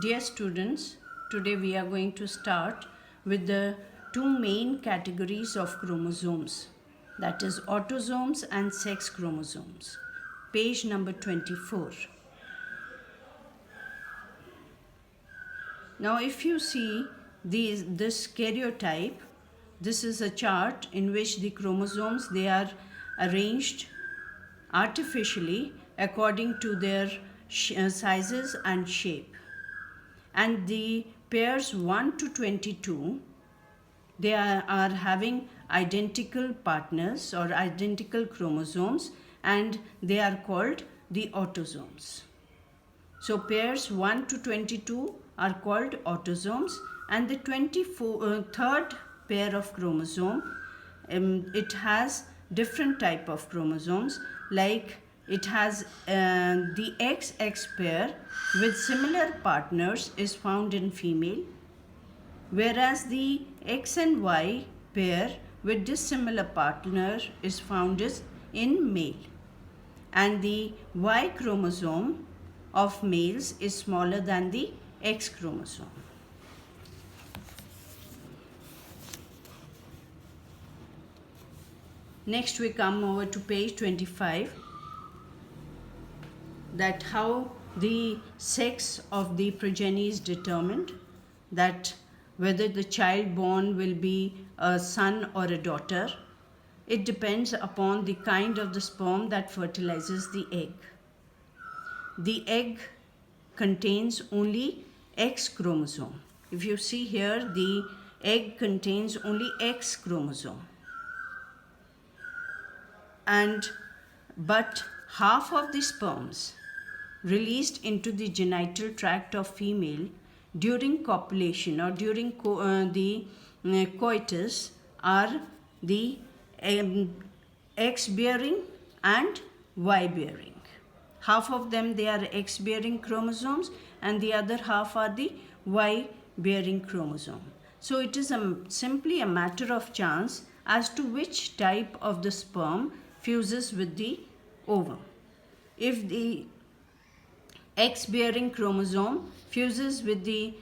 Dear students, today we are going to start with the two main categories of chromosomes, that is autosomes and sex chromosomes. Page number 24. Now if you see this karyotype, this is a chart in which the chromosomes, they are arranged artificially according to their sizes and shape. And the pairs 1 to 22, they are having identical partners or identical chromosomes, and they are called the autosomes. So pairs 1 to 22 are called autosomes, and the 23rd pair of chromosome, it has different type of chromosomes, like it has the XX pair with similar partners is found in female, whereas the X and Y pair with dissimilar partner is found in male, and the Y chromosome of males is smaller than the X chromosome. Next we come over to page 25, that how the sex of the progeny is determined, that whether the child born will be a son or a daughter. It depends upon the kind of the sperm that fertilizes the egg. The egg contains only X chromosome. If you see here, the egg contains only X chromosome. But half of the sperms released into the genital tract of female during copulation or during coitus are the X bearing and Y bearing. Half of them, they are X bearing chromosomes, and the other half are the Y bearing chromosome. So it is simply a matter of chance as to which type of the sperm fuses with the ovum. If the X bearing chromosome fuses with the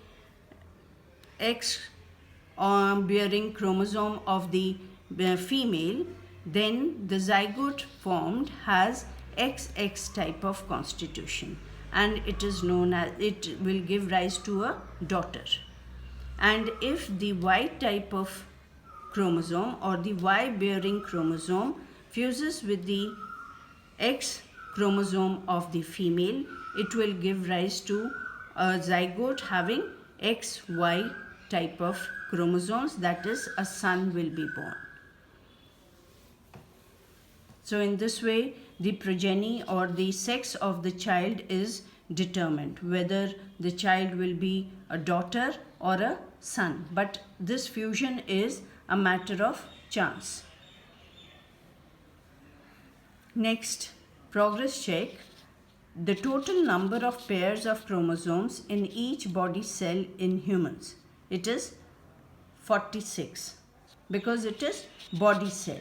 X bearing chromosome of the female, then the zygote formed has XX type of constitution, and it is known as, it will give rise to a daughter. And if the Y type of chromosome or the Y bearing chromosome fuses with the X chromosome of the female, it will give rise to a zygote having XY type of chromosomes, that is, a son will be born. So in this way, the progeny or the sex of the child is determined, whether the child will be a daughter or a son. But this fusion is a matter of chance. Next, progress check. The total number of pairs of chromosomes in each body cell in humans. It is 46 because it is body cell.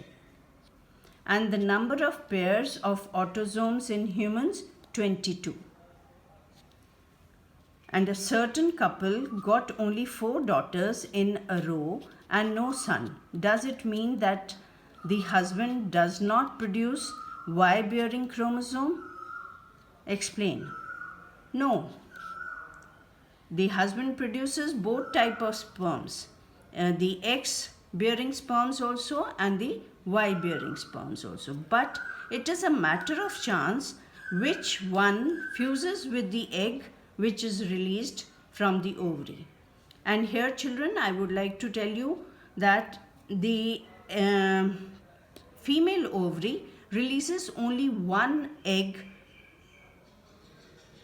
And the number of pairs of autosomes in humans, 22. And a certain couple got only 4 daughters in a row and no son. Does it mean that the husband does not produce Y bearing chromosome? Explain. No. The husband produces both type of sperms, the X bearing sperms also and the Y bearing sperms also. But it is a matter of chance which one fuses with the egg which is released from the ovary. And here, children, I would like to tell you that the female ovary releases only one egg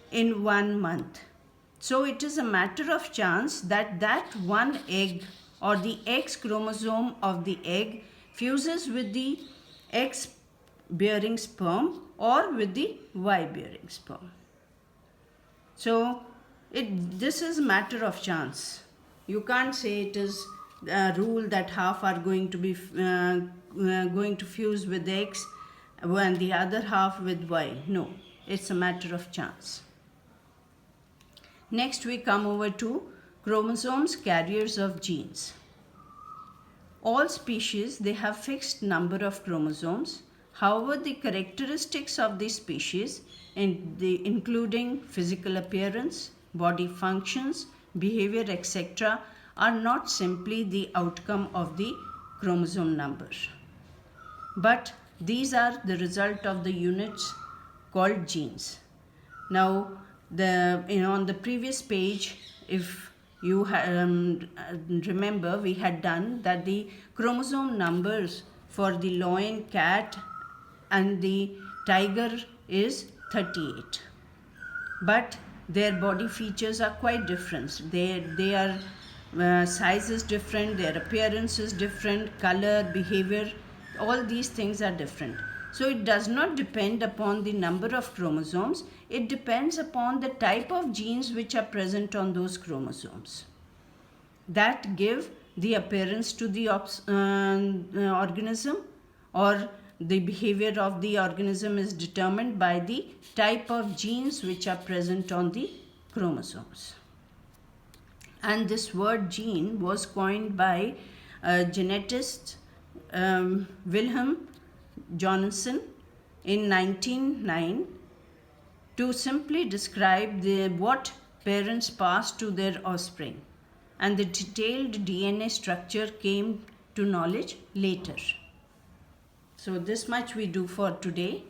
in 1 month. So it is a matter of chance that that one egg or the X chromosome of the egg fuses with the X bearing sperm or with the Y bearing sperm. So this is a matter of chance. You can't say it is a rule that half are going to be going to fuse with X and the other half with Y. No, it's a matter of chance. Next, we come over to chromosomes, carriers of genes. All species, they have fixed number of chromosomes. However, the characteristics of the species, including physical appearance, body functions, behavior, etc., are not simply the outcome of the chromosome number, but these are the result of the units called genes. Now, on the previous page, if you remember, we had done that the chromosome numbers for the lion, cat, and the tiger is 38, but their body features are quite different. They are size is different, their appearance is different, color, behavior, all these things are different. So it does not depend upon the number of chromosomes, it depends upon the type of genes which are present on those chromosomes that give the appearance to the organism, or the behavior of the organism is determined by the type of genes which are present on the chromosomes. And this word gene was coined by genetist Wilhelm Johannessen in 1909 to simply describe what parents pass to their offspring, and the detailed DNA structure came to knowledge later. So this much we do for today.